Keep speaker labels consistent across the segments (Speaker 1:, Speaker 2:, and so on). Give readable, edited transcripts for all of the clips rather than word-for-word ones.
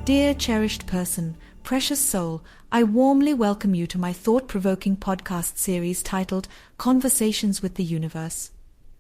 Speaker 1: Dear cherished person, precious soul, I warmly welcome you to my thought-provoking podcast series titled Conversations with the Universe.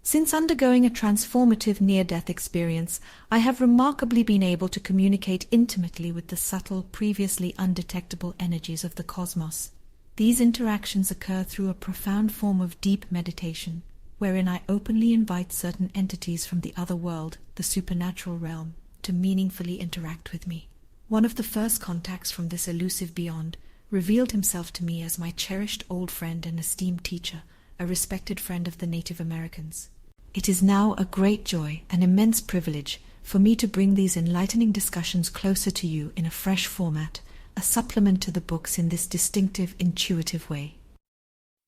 Speaker 1: Since undergoing a transformative near-death experience, I have remarkably been able to communicate intimately with the subtle, previously undetectable energies of the cosmos. These interactions occur through a profound form of deep meditation, wherein I openly invite certain entities from the other world, the supernatural realm, to meaningfully interact with me. One of the first contacts from this elusive beyond revealed himself to me as my cherished old friend and esteemed teacher, a respected friend of the Native Americans. It is now a great joy, an immense privilege, for me to bring these enlightening discussions closer to you in a fresh format, a supplement to the books in this distinctive, intuitive way.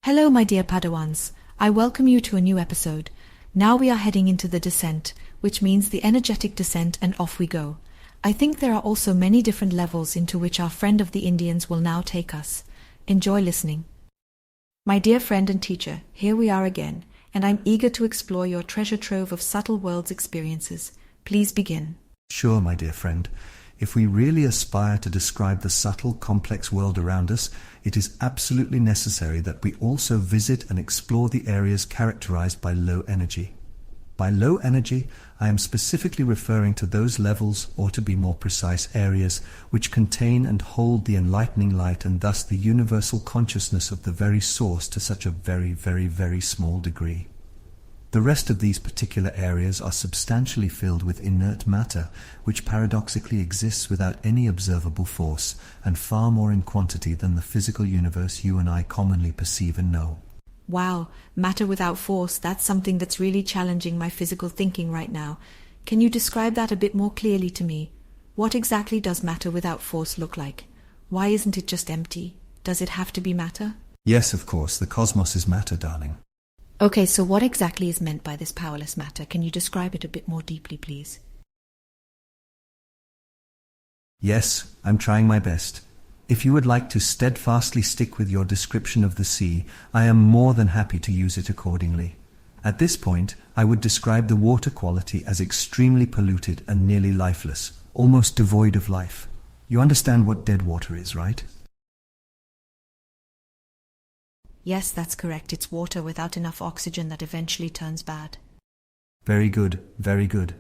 Speaker 1: Hello, my dear Padawans. I welcome you to a new episode. Now we are heading into the descent, which means the energetic descent, and off we go. I think there are also many different levels into which our friend of the Indians will now take us. Enjoy listening. My dear friend and teacher, here we are again, and I'm eager to explore your treasure trove of subtle worlds experiences. Please begin.
Speaker 2: Sure, my dear friend. If we really aspire to describe the subtle, complex world around us, it is absolutely necessary that we also visit and explore the areas characterized by low energy. By low energy, I am specifically referring to those levels, or to be more precise, areas, which contain and hold the enlightening light and thus the universal consciousness of the very source to such a very, very, very small degree. The rest of these particular areas are substantially filled with inert matter, which paradoxically exists without any observable force, and far more in quantity than the physical universe you and I commonly perceive and know.
Speaker 1: Wow, matter without force, that's something that's really challenging my physical thinking right now. Can you describe that a bit more clearly to me? What exactly does matter without force look like? Why isn't it just empty? Does it have to be matter?
Speaker 2: Yes, of course, the cosmos is matter, darling.
Speaker 1: Okay, so what exactly is meant by this powerless matter? Can you describe it a bit more deeply, please?
Speaker 2: Yes, I'm trying my best. If you would like to steadfastly stick with your description of the sea, I am more than happy to use it accordingly. At this point, I would describe the water quality as extremely polluted and nearly lifeless, almost devoid of life. You understand what dead water is, right?
Speaker 1: Yes, that's correct. It's water without enough oxygen that eventually turns bad.
Speaker 2: Very good, very good.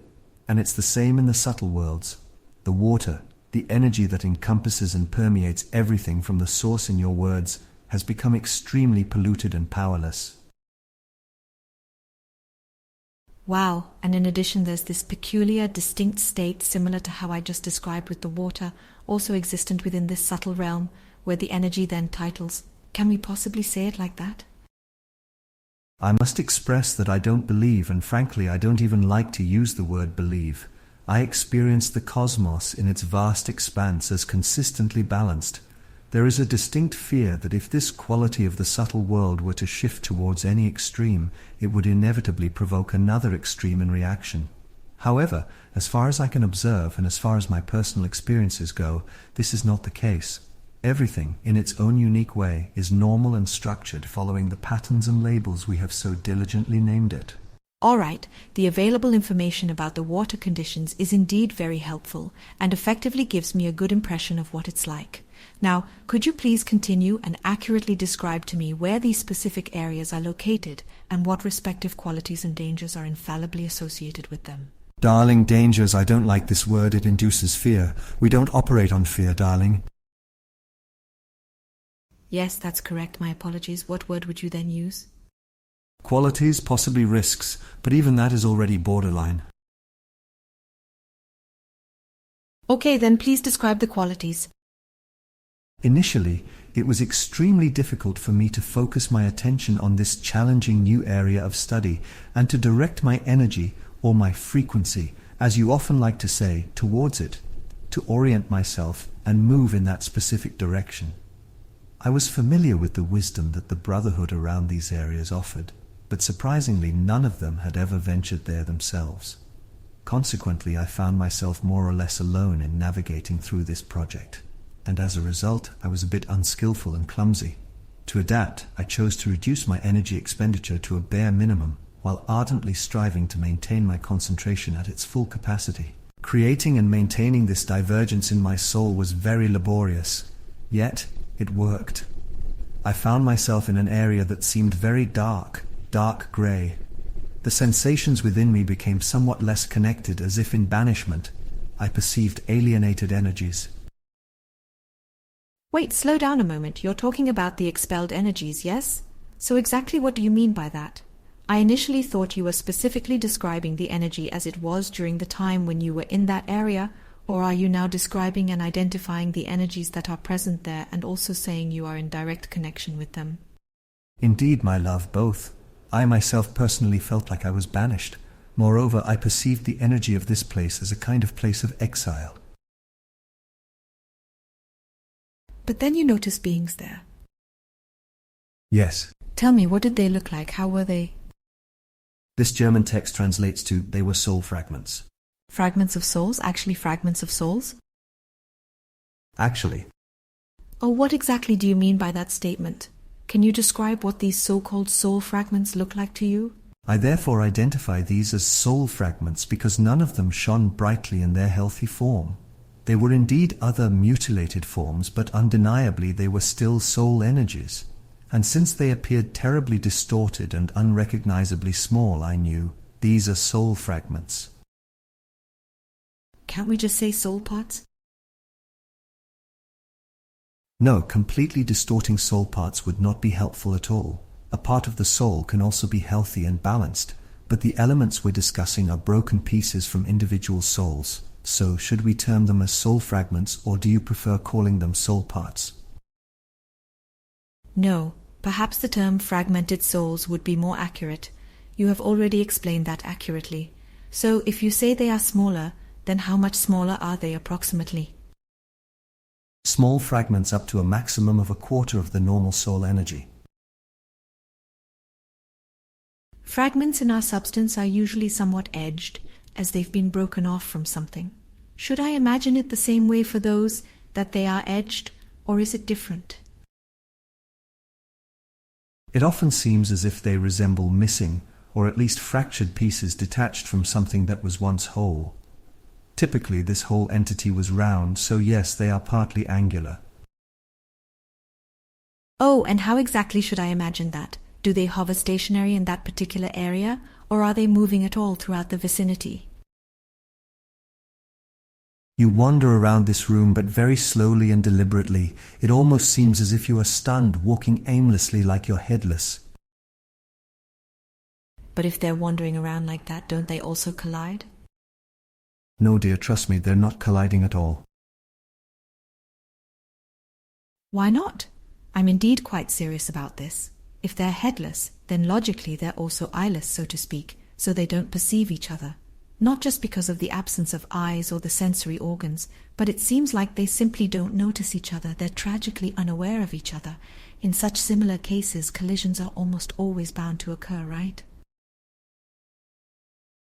Speaker 2: And it's the same in the subtle worlds. The water, the energy that encompasses and permeates everything from the source in your words, has become extremely polluted and powerless.
Speaker 1: Wow, and in addition there's this peculiar, distinct state similar to how I just described with the water, also existent within this subtle realm, where the energy then titles. Can we possibly say it like that?
Speaker 2: I must express that I don't believe, and frankly I don't even like to use the word believe. I experience the cosmos in its vast expanse as consistently balanced. There is a distinct fear that if this quality of the subtle world were to shift towards any extreme, it would inevitably provoke another extreme in reaction. However, as far as I can observe and as far as my personal experiences go, this is not the case. Everything, in its own unique way, is normal and structured following the patterns and labels we have so diligently named it.
Speaker 1: All right, the available information about the water conditions is indeed very helpful and effectively gives me a good impression of what it's like. Now, could you please continue and accurately describe to me where these specific areas are located and what respective qualities and dangers are infallibly associated with them?
Speaker 2: Darling, dangers, I don't like this word, it induces fear. We don't operate on fear, darling.
Speaker 1: Yes, that's correct, my apologies. What word would you then use?
Speaker 2: Qualities, possibly risks, but even that is already borderline.
Speaker 1: Okay, then please describe the qualities.
Speaker 2: Initially, it was extremely difficult for me to focus my attention on this challenging new area of study and to direct my energy, or my frequency, as you often like to say, towards it, to orient myself and move in that specific direction. I was familiar with the wisdom that the brotherhood around these areas offered, but surprisingly none of them had ever ventured there themselves. Consequently, I found myself more or less alone in navigating through this project, and as a result, I was a bit unskillful and clumsy. To adapt, I chose to reduce my energy expenditure to a bare minimum, while ardently striving to maintain my concentration at its full capacity. Creating and maintaining this divergence in my soul was very laborious, yet it worked. I found myself in an area that seemed very dark grey. The sensations within me became somewhat less connected, as if in banishment. I perceived alienated energies.
Speaker 1: Wait, slow down a moment. You're talking about the expelled energies, yes? So exactly what do you mean by that? I initially thought you were specifically describing the energy as it was during the time when you were in that area, or are you now describing and identifying the energies that are present there and also saying you are in direct connection with them?
Speaker 2: Indeed, my love, both. I myself personally felt like I was banished. Moreover, I perceived the energy of this place as a kind of place of exile.
Speaker 1: But then you noticed beings there.
Speaker 2: Yes.
Speaker 1: Tell me, what did they look like? How were they?
Speaker 2: This German text translates to, they were soul fragments.
Speaker 1: Fragments of souls? Actually fragments of souls?
Speaker 2: Actually.
Speaker 1: Oh, what exactly do you mean by that statement? Can you describe what these so-called soul fragments look like to you?
Speaker 2: I therefore identify these as soul fragments because none of them shone brightly in their healthy form. They were indeed other mutilated forms, but undeniably they were still soul energies. And since they appeared terribly distorted and unrecognizably small, I knew, these are soul fragments.
Speaker 1: Can't we just say soul parts?
Speaker 2: No, completely distorting soul parts would not be helpful at all. A part of the soul can also be healthy and balanced, but the elements we're discussing are broken pieces from individual souls. So, should we term them as soul fragments, or do you prefer calling them soul parts?
Speaker 1: No, perhaps the term fragmented souls would be more accurate. You have already explained that accurately. So, if you say they are smaller, then how much smaller are they approximately?
Speaker 2: Small fragments up to a maximum of a quarter of the normal soul energy.
Speaker 1: Fragments in our substance are usually somewhat edged, as they've been broken off from something. Should I imagine it the same way for those, that they are edged, or is it different?
Speaker 2: It often seems as if they resemble missing, or at least fractured pieces detached from something that was once whole. Typically, this whole entity was round, so yes, they are partly angular.
Speaker 1: Oh, and how exactly should I imagine that? Do they hover stationary in that particular area, or are they moving at all throughout the vicinity?
Speaker 2: You wander around this room, but very slowly and deliberately. It almost seems as if you are stunned, walking aimlessly like you're headless.
Speaker 1: But if they're wandering around like that, don't they also collide?
Speaker 2: No, dear, trust me, they're not colliding at all.
Speaker 1: Why not? I'm indeed quite serious about this. If they're headless, then logically they're also eyeless, so to speak, so they don't perceive each other. Not just because of the absence of eyes or the sensory organs, but it seems like they simply don't notice each other. They're tragically unaware of each other. In such similar cases, collisions are almost always bound to occur, right?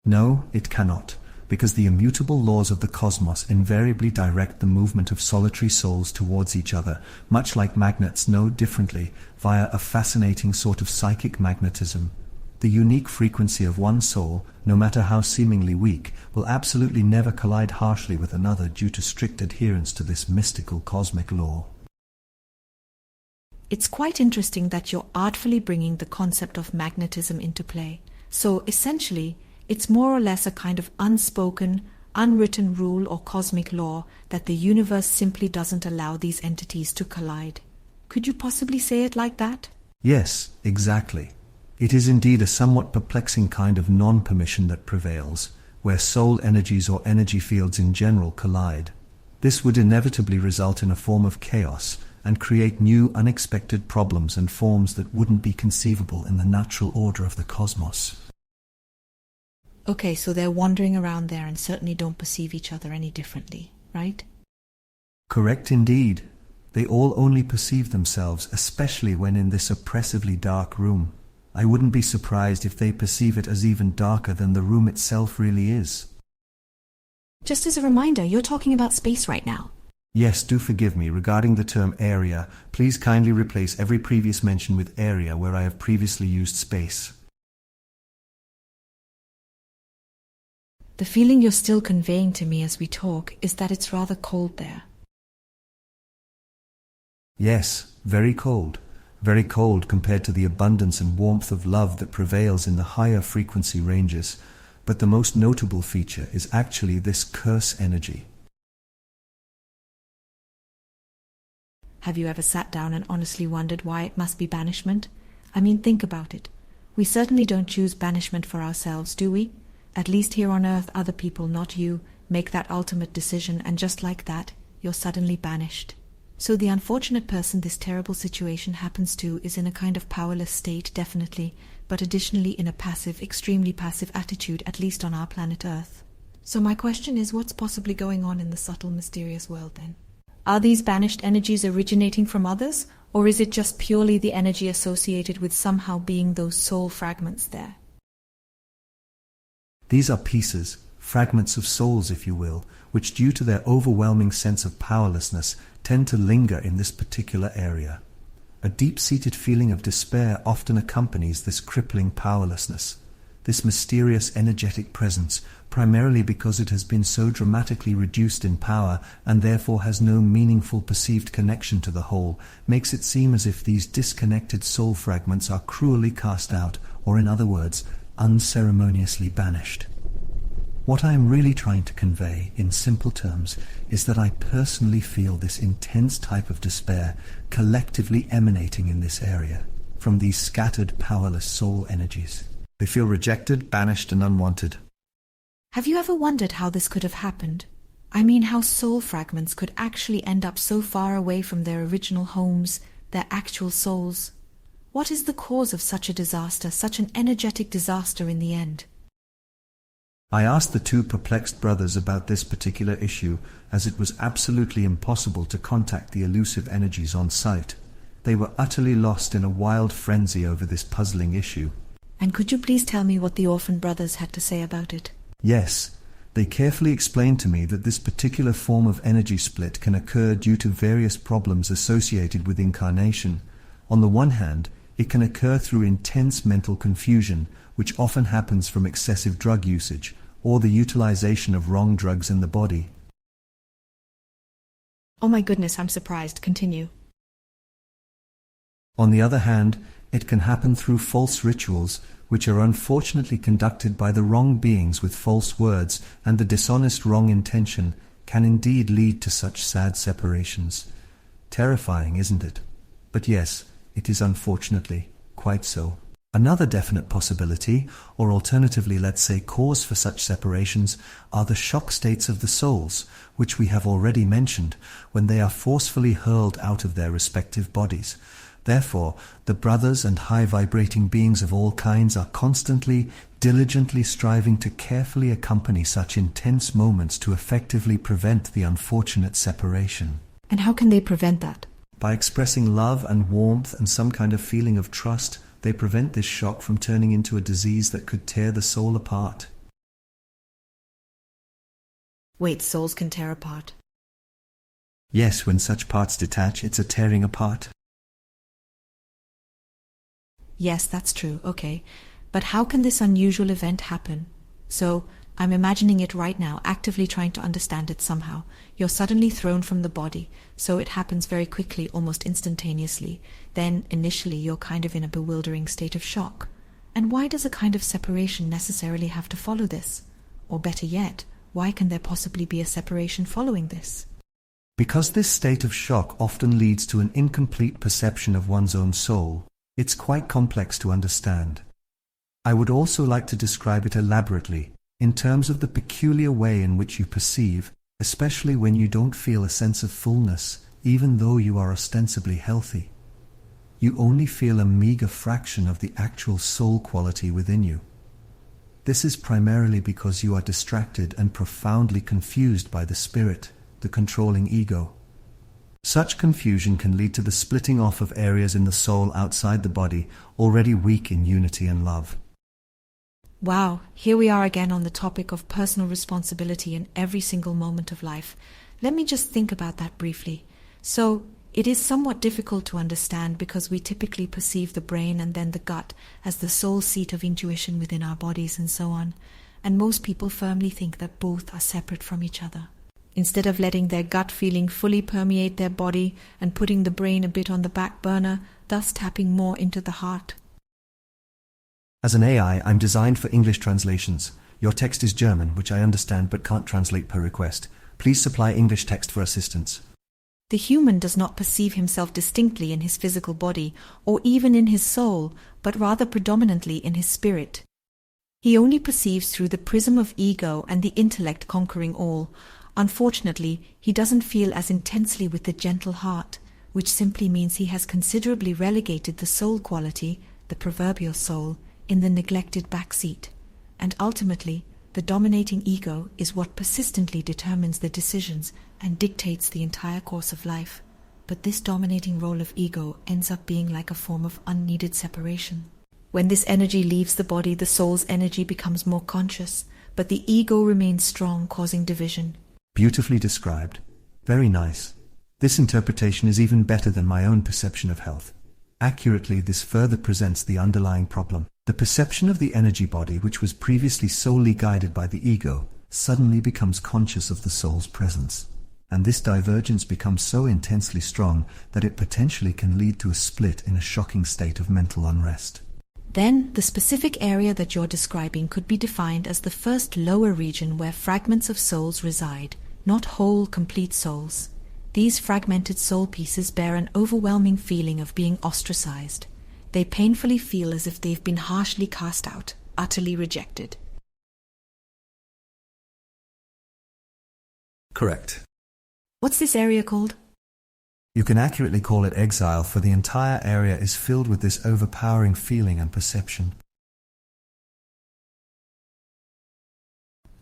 Speaker 2: No, it cannot, because the immutable laws of the cosmos invariably direct the movement of solitary souls towards each other, much like magnets, no differently, via a fascinating sort of psychic magnetism. The unique frequency of one soul, no matter how seemingly weak, will absolutely never collide harshly with another due to strict adherence to this mystical cosmic law.
Speaker 1: It's quite interesting that you're artfully bringing the concept of magnetism into play. So, essentially, it's more or less a kind of unspoken, unwritten rule or cosmic law that the universe simply doesn't allow these entities to collide. Could you possibly say it like that?
Speaker 2: Yes, exactly. It is indeed a somewhat perplexing kind of non-permission that prevails, where soul energies or energy fields in general collide. This would inevitably result in a form of chaos and create new, unexpected problems and forms that wouldn't be conceivable in the natural order of the cosmos.
Speaker 1: Okay, so they're wandering around there and certainly don't perceive each other any differently, right?
Speaker 2: Correct indeed. They all only perceive themselves, especially when in this oppressively dark room. I wouldn't be surprised if they perceive it as even darker than the room itself really is.
Speaker 1: Just as a reminder, you're talking about space right now.
Speaker 2: Yes, do forgive me. Regarding the term area, please kindly replace every previous mention with area where I have previously used space.
Speaker 1: The feeling you're still conveying to me as we talk is that it's rather cold there.
Speaker 2: Yes, very cold. Very cold compared to the abundance and warmth of love that prevails in the higher frequency ranges. But the most notable feature is actually this curse energy.
Speaker 1: Have you ever sat down and honestly wondered why it must be banishment? I mean, think about it. We certainly don't choose banishment for ourselves, do we? At least here on earth, other people, not you, make that ultimate decision, and just like that, you're suddenly banished. So the unfortunate person this terrible situation happens to is in a kind of powerless state, definitely, but additionally in a passive, extremely passive attitude, at least on our planet Earth. So my question is, what's possibly going on in the subtle, mysterious world then? Are these banished energies originating from others, or is it just purely the energy associated with somehow being those soul fragments there?
Speaker 2: These are pieces, fragments of souls, if you will, which due to their overwhelming sense of powerlessness tend to linger in this particular area. A deep-seated feeling of despair often accompanies this crippling powerlessness, this mysterious energetic presence, primarily because it has been so dramatically reduced in power and therefore has no meaningful perceived connection to the whole, makes it seem as if these disconnected soul fragments are cruelly cast out, or in other words, unceremoniously banished. What I am really trying to convey, in simple terms, is that I personally feel this intense type of despair collectively emanating in this area, from these scattered, powerless soul energies. They feel rejected, banished, and unwanted.
Speaker 1: Have you ever wondered how this could have happened? I mean, how soul fragments could actually end up so far away from their original homes, their actual souls? What is the cause of such a disaster, such an energetic disaster in the end?
Speaker 2: I asked the two perplexed brothers about this particular issue, as it was absolutely impossible to contact the elusive energies on site. They were utterly lost in a wild frenzy over this puzzling issue.
Speaker 1: And could you please tell me what the orphan brothers had to say about it?
Speaker 2: Yes, they carefully explained to me that this particular form of energy split can occur due to various problems associated with incarnation. On the one hand, it can occur through intense mental confusion, which often happens from excessive drug usage, or the utilization of wrong drugs in the body.
Speaker 1: Oh my goodness, I'm surprised. Continue.
Speaker 2: On the other hand, it can happen through false rituals, which are unfortunately conducted by the wrong beings with false words, and the dishonest wrong intention can indeed lead to such sad separations. Terrifying, isn't it? But yes, it is unfortunately quite so. Another definite possibility, or alternatively let's say cause for such separations, are the shock states of the souls, which we have already mentioned, when they are forcefully hurled out of their respective bodies. Therefore, the brothers and high-vibrating beings of all kinds are constantly, diligently striving to carefully accompany such intense moments to effectively prevent the unfortunate separation.
Speaker 1: And how can they prevent that?
Speaker 2: By expressing love and warmth and some kind of feeling of trust, they prevent this shock from turning into a disease that could tear the soul apart.
Speaker 1: Wait, souls can tear apart?
Speaker 2: Yes, when such parts detach, it's a tearing apart.
Speaker 1: Yes, that's true, okay. But how can this unusual event happen? So, I'm imagining it right now, actively trying to understand it somehow. You're suddenly thrown from the body, so it happens very quickly, almost instantaneously. Then, initially, you're kind of in a bewildering state of shock. And why does a kind of separation necessarily have to follow this? Or better yet, why can there possibly be a separation following this?
Speaker 2: Because this state of shock often leads to an incomplete perception of one's own soul, it's quite complex to understand. I would also like to describe it elaborately, in terms of the peculiar way in which you perceive, especially when you don't feel a sense of fullness, even though you are ostensibly healthy. You only feel a meager fraction of the actual soul quality within you. This is primarily because you are distracted and profoundly confused by the spirit, the controlling ego. Such confusion can lead to the splitting off of areas in the soul outside the body, already weak in unity and love.
Speaker 1: Wow, here we are again on the topic of personal responsibility in every single moment of life. Let me just think about that briefly. So, it is somewhat difficult to understand because we typically perceive the brain and then the gut as the sole seat of intuition within our bodies and so on. and most people firmly think that both are separate from each other. Instead of letting their gut feeling fully permeate their body and putting the brain a bit on the back burner, thus tapping more into the heart.
Speaker 2: As an AI, I'm designed for English translations. Your text is German, which I understand but can't translate per request. Please supply English text for assistance.
Speaker 1: The human does not perceive himself distinctly in his physical body, or even in his soul, but rather predominantly in his spirit. He only perceives through the prism of ego and the intellect conquering all. Unfortunately, he doesn't feel as intensely with the gentle heart, which simply means he has considerably relegated the soul quality, the proverbial soul, in the neglected back seat. And ultimately, the dominating ego is what persistently determines the decisions and dictates the entire course of life. But this dominating role of ego ends up being like a form of unneeded separation. When this energy leaves the body, the soul's energy becomes more conscious, but the ego remains strong, causing division.
Speaker 2: Beautifully described. Very nice. This interpretation is even better than my own perception of health. Accurately, this further presents the underlying problem. The perception of the energy body, which was previously solely guided by the ego, suddenly becomes conscious of the soul's presence. And this divergence becomes so intensely strong that it potentially can lead to a split in a shocking state of mental unrest.
Speaker 1: Then, the specific area that you're describing could be defined as the first lower region where fragments of souls reside, not whole, complete souls. These fragmented soul pieces bear an overwhelming feeling of being ostracized. They painfully feel as if they've been harshly cast out, utterly rejected.
Speaker 2: Correct.
Speaker 1: What's this area called?
Speaker 2: You can accurately call it exile, for the entire area is filled with this overpowering feeling and perception.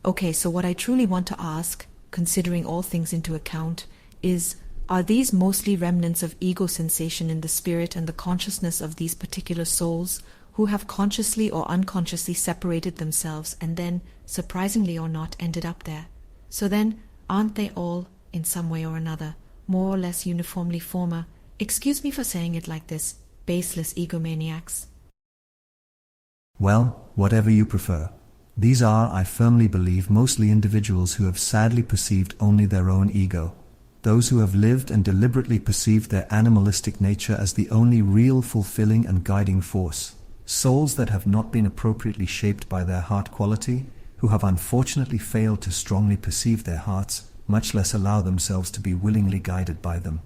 Speaker 1: Okay, so what I truly want to ask, considering all things into account, is, are these mostly remnants of ego sensation in the spirit and the consciousness of these particular souls who have consciously or unconsciously separated themselves and then, surprisingly or not, ended up there? So then, aren't they all, in some way or another, more or less uniformly former, excuse me for saying it like this, baseless egomaniacs?
Speaker 2: Well, whatever you prefer. These are, I firmly believe, mostly individuals who have sadly perceived only their own ego. Those who have lived and deliberately perceived their animalistic nature as the only real fulfilling and guiding force. Souls that have not been appropriately shaped by their heart quality, who have unfortunately failed to strongly perceive their hearts, much less allow themselves to be willingly guided by them.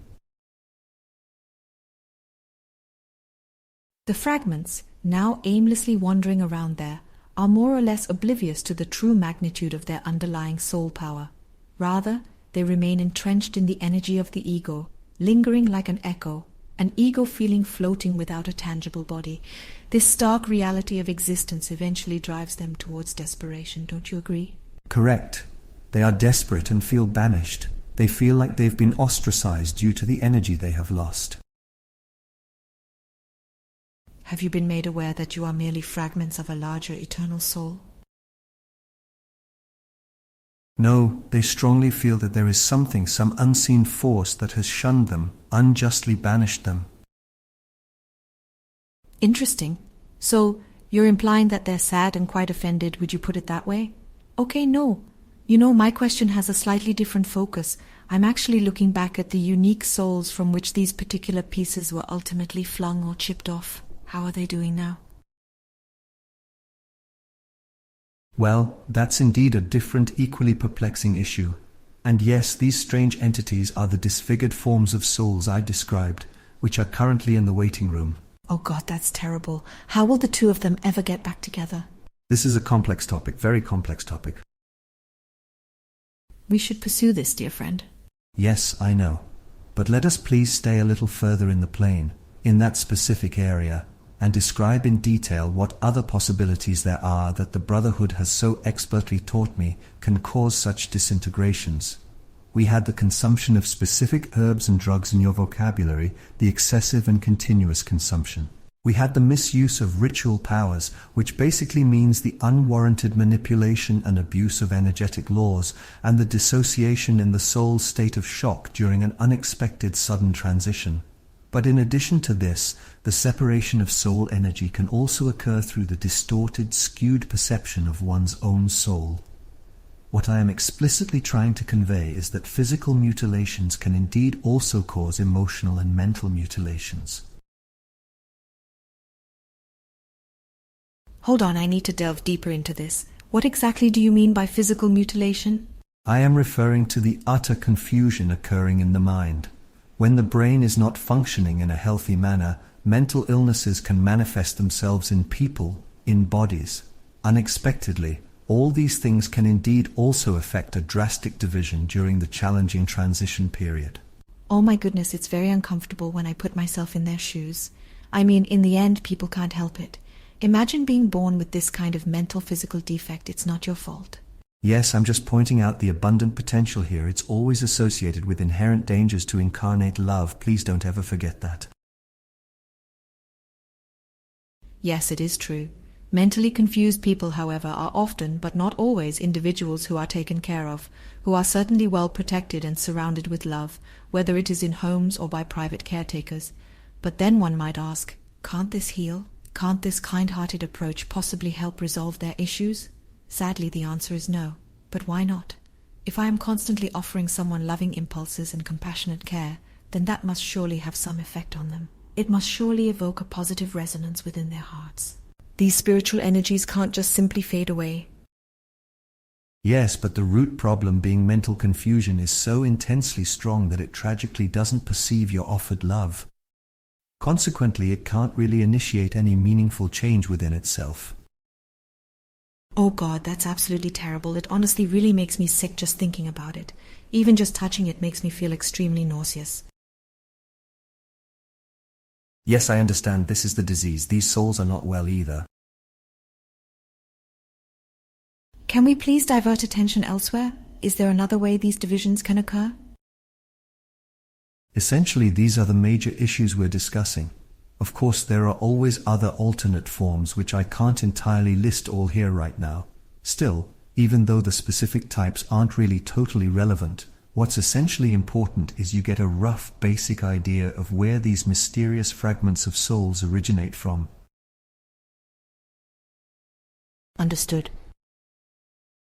Speaker 1: The fragments, now aimlessly wandering around there, are more or less oblivious to the true magnitude of their underlying soul power. Rather, they remain entrenched in the energy of the ego, lingering like an echo, an ego feeling floating without a tangible body. This stark reality of existence eventually drives them towards desperation, don't you agree?
Speaker 2: Correct. They are desperate and feel banished. They feel like they've been ostracized due to the energy they have lost.
Speaker 1: Have you been made aware that you are merely fragments of a larger eternal soul?
Speaker 2: No, they strongly feel that there is something, some unseen force that has shunned them, unjustly banished them.
Speaker 1: Interesting. So, you're implying that they're sad and quite offended, would you put it that way? Okay, no. You know, my question has a slightly different focus. I'm actually looking back at the unique souls from which these particular pieces were ultimately flung or chipped off. How are they doing now?
Speaker 2: Well, that's indeed a different, equally perplexing issue. And yes, these strange entities are the disfigured forms of souls I described, which are currently in the waiting room.
Speaker 1: Oh God, that's terrible. How will the two of them ever get back together?
Speaker 2: This is a complex topic, very complex topic.
Speaker 1: We should pursue this, dear friend.
Speaker 2: Yes, I know. But let us please stay a little further in the plane, in that specific area, and describe in detail what other possibilities there are that the Brotherhood has so expertly taught me can cause such disintegrations. We had the consumption of specific herbs and drugs in your vocabulary, the excessive and continuous consumption. We had the misuse of ritual powers, which basically means the unwarranted manipulation and abuse of energetic laws, and the dissociation in the soul's state of shock during an unexpected sudden transition. But in addition to this, the separation of soul energy can also occur through the distorted, skewed perception of one's own soul. What I am explicitly trying to convey is that physical mutilations can indeed also cause emotional and mental mutilations.
Speaker 1: Hold on, I need to delve deeper into this. What exactly do you mean by physical mutilation?
Speaker 2: I am referring to the utter confusion occurring in the mind. When the brain is not functioning in a healthy manner, mental illnesses can manifest themselves in people, in bodies. Unexpectedly, all these things can indeed also affect a drastic division during the challenging transition period.
Speaker 1: Oh my goodness, it's very uncomfortable when I put myself in their shoes. I mean, in the end, people can't help it. Imagine being born with this kind of mental physical defect. It's not your fault.
Speaker 2: Yes, I'm just pointing out the abundant potential here. It's always associated with inherent dangers to incarnate love. Please don't ever forget that.
Speaker 1: Yes, it is true. Mentally confused people, however, are often, but not always, individuals who are taken care of, who are certainly well protected and surrounded with love, whether it is in homes or by private caretakers. But then one might ask, can't this heal? Can't this kind-hearted approach possibly help resolve their issues? Sadly, the answer is no. But why not? If I am constantly offering someone loving impulses and compassionate care, then that must surely have some effect on them. It must surely evoke a positive resonance within their hearts. These spiritual energies can't just simply fade away.
Speaker 2: Yes, but the root problem being mental confusion is so intensely strong that it tragically doesn't perceive your offered love. Consequently, it can't really initiate any meaningful change within itself.
Speaker 1: Oh God, that's absolutely terrible. It honestly really makes me sick just thinking about it. Even just touching it makes me feel extremely nauseous.
Speaker 2: Yes, I understand this is the disease. These souls are not well either.
Speaker 1: Can we please divert attention elsewhere? Is there another way these divisions can occur?
Speaker 2: Essentially, these are the major issues we're discussing. Of course, there are always other alternate forms which I can't entirely list all here right now. Still, even though the specific types aren't really totally relevant, what's essentially important is you get a rough, basic idea of where these mysterious fragments of souls originate from.
Speaker 1: Understood.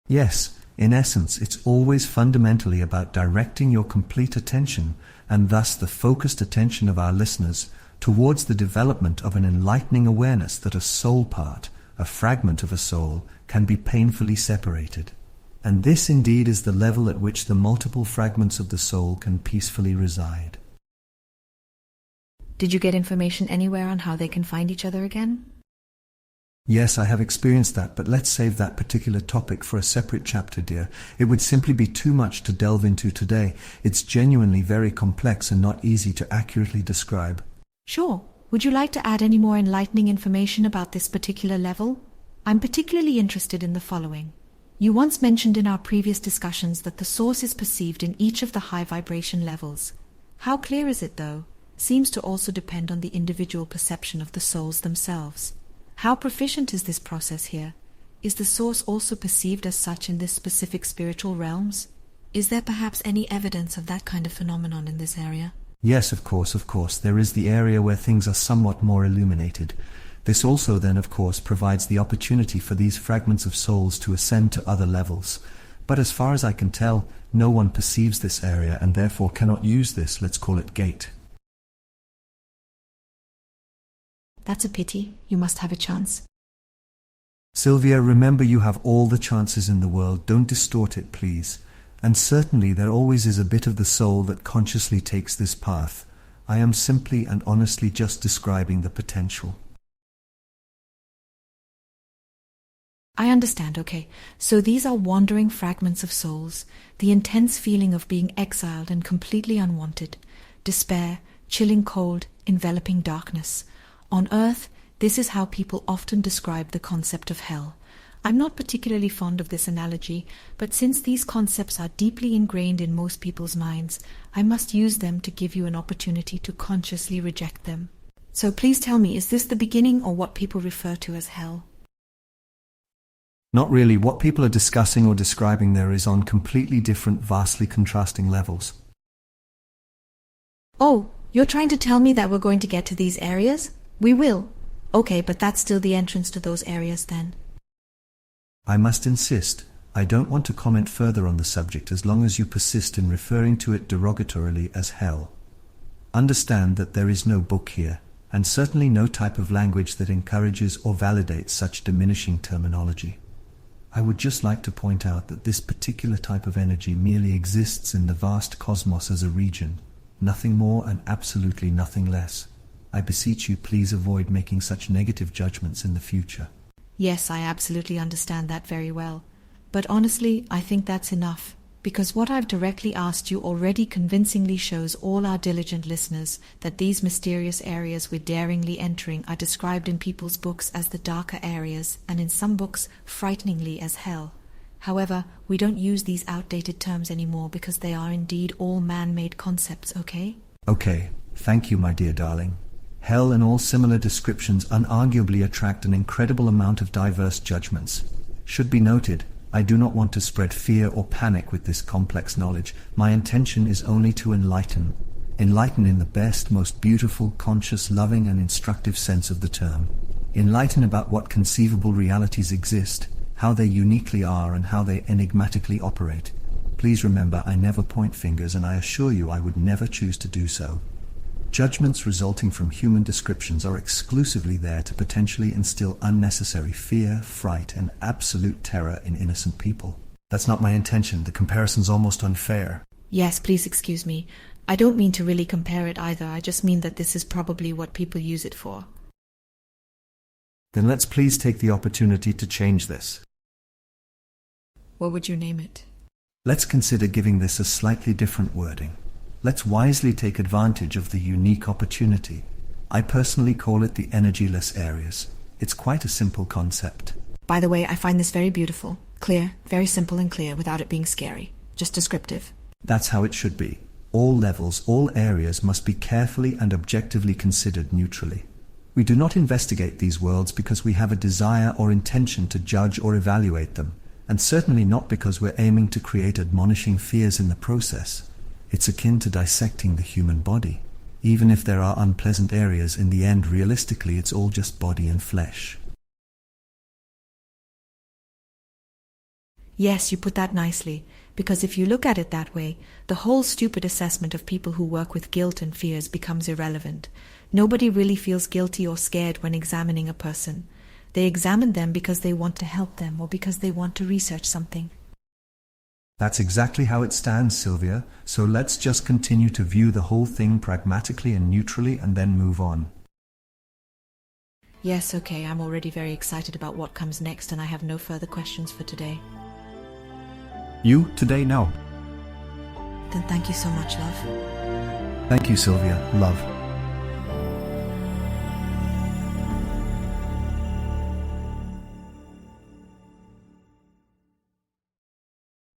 Speaker 2: Yes, in essence, it's always fundamentally about directing your complete attention, and thus the focused attention of our listeners, towards the development of an enlightening awareness that a soul part, a fragment of a soul, can be painfully separated. And this indeed is the level at which the multiple fragments of the soul can peacefully reside.
Speaker 1: Did you get information anywhere on how they can find each other again?
Speaker 2: Yes, I have experienced that, but let's save that particular topic for a separate chapter, dear. It would simply be too much to delve into today. It's genuinely very complex and not easy to accurately describe.
Speaker 1: Sure. Would you like to add any more enlightening information about this particular level? I'm particularly interested in the following. You once mentioned in our previous discussions that the source is perceived in each of the high vibration levels. How clear is it, though? Seems to also depend on the individual perception of the souls themselves. How proficient is this process here? Is the source also perceived as such in this specific spiritual realms? Is there perhaps any evidence of that kind of phenomenon in this area?
Speaker 2: Yes, of course. There is the area where things are somewhat more illuminated. This also then, of course, provides the opportunity for these fragments of souls to ascend to other levels. But as far as I can tell, no one perceives this area and therefore cannot use this, let's call it, gate.
Speaker 1: That's a pity. You must have a chance.
Speaker 2: Sylvia, remember you have all the chances in the world. Don't distort it, please. And certainly there always is a bit of the soul that consciously takes this path. I am simply and honestly just describing the potential.
Speaker 1: I understand, okay. So these are wandering fragments of souls, the intense feeling of being exiled and completely unwanted, despair, chilling cold, enveloping darkness. On earth, this is how people often describe the concept of hell. I'm not particularly fond of this analogy, but since these concepts are deeply ingrained in most people's minds, I must use them to give you an opportunity to consciously reject them. So please tell me, is this the beginning or what people refer to as hell?
Speaker 2: Not really. What people are discussing or describing there is on completely different, vastly contrasting levels.
Speaker 1: Oh, You're trying to tell me that we're going to get to these areas? We will. Okay, but that's still the entrance to those areas then.
Speaker 2: I must insist, I don't want to comment further on the subject as long as you persist in referring to it derogatorily as hell. Understand that there is no book here, and certainly no type of language that encourages or validates such diminishing terminology. I would just like to point out that this particular type of energy merely exists in the vast cosmos as a region, nothing more and absolutely nothing less. I beseech you, please avoid making such negative judgments in the future.
Speaker 1: Yes, I absolutely understand that very well. But honestly, I think that's enough, because what I've directly asked you already convincingly shows all our diligent listeners that these mysterious areas we're daringly entering are described in people's books as the darker areas, and in some books, frighteningly, as hell. However, we don't use these outdated terms anymore because they are indeed all man-made concepts, okay?
Speaker 2: Okay, thank you, my dear darling. Hell and all similar descriptions unarguably attract an incredible amount of diverse judgments. Should be noted, I do not want to spread fear or panic with this complex knowledge. My intention is only to enlighten. Enlighten in the best, most beautiful, conscious, loving and instructive sense of the term. Enlighten about what conceivable realities exist, how they uniquely are and how they enigmatically operate. Please remember, I never point fingers, and I assure you I would never choose to do so. Judgments resulting from human descriptions are exclusively there to potentially instill unnecessary fear, fright, and absolute terror in innocent people. That's not my intention. The comparison's almost unfair.
Speaker 1: Yes, please excuse me. I don't mean to really compare it either. I just mean that this is probably what people use it for.
Speaker 2: Then let's please take the opportunity to change this.
Speaker 1: What would you name it?
Speaker 2: Let's consider giving this a slightly different wording. Let's wisely take advantage of the unique opportunity. I personally call it the energyless areas. It's quite a simple concept.
Speaker 1: By the way, I find this very beautiful, clear, very simple and clear without it being scary. Just descriptive.
Speaker 2: That's how it should be. All levels, all areas must be carefully and objectively considered neutrally. We do not investigate these worlds because we have a desire or intention to judge or evaluate them, and certainly not because we're aiming to create admonishing fears in the process. It's akin to dissecting the human body. Even if there are unpleasant areas, in the end, realistically, it's all just body and flesh.
Speaker 1: Yes, you put that nicely, because if you look at it that way, the whole stupid assessment of people who work with guilt and fears becomes irrelevant. Nobody really feels guilty or scared when examining a person. They examine them because they want to help them or because they want to research something.
Speaker 2: That's exactly how it stands, Sylvia, so let's just continue to view the whole thing pragmatically and neutrally and then move on.
Speaker 1: Yes, okay, I'm already very excited about what comes next, and I have no further questions for today.
Speaker 2: You, today, no.
Speaker 1: Then thank you so much, love.
Speaker 2: Thank you, Sylvia, love.